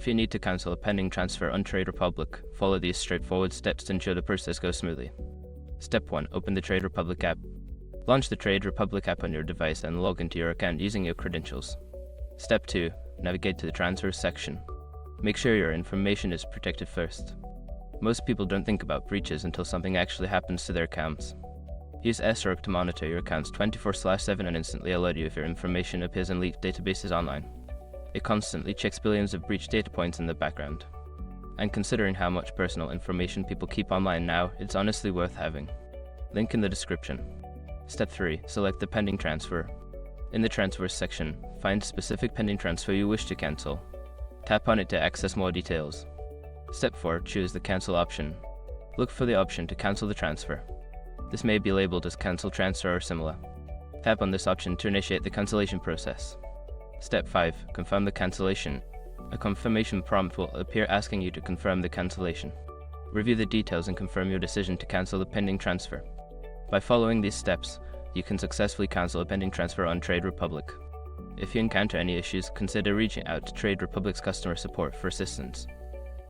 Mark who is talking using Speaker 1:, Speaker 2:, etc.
Speaker 1: If you need to cancel a pending transfer on Trade Republic, follow these straightforward steps to ensure the process goes smoothly. Step 1. Open the Trade Republic app. Launch the Trade Republic app on your device and log into your account using your credentials. Step 2. Navigate to the Transfers section. Make sure your information is protected first. Most people don't think about breaches until something actually happens to their accounts. Use SROC to monitor your accounts 24/7 and instantly alert you if your information appears in leaked databases online. It constantly checks billions of breach data points in the background. And considering how much personal information people keep online now, it's honestly worth having. Link in the description. Step 3. Select the pending transfer. In the Transfers section, find a specific pending transfer you wish to cancel. Tap on it to access more details. Step 4. Choose the Cancel option. Look for the option to cancel the transfer. This may be labeled as Cancel Transfer or similar. Tap on this option to initiate the cancellation process. Step 5. Confirm the cancellation. A confirmation prompt will appear asking you to confirm the cancellation. Review the details and confirm your decision to cancel the pending transfer. By following these steps, you can successfully cancel a pending transfer on Trade Republic. If you encounter any issues, consider reaching out to Trade Republic's customer support for assistance.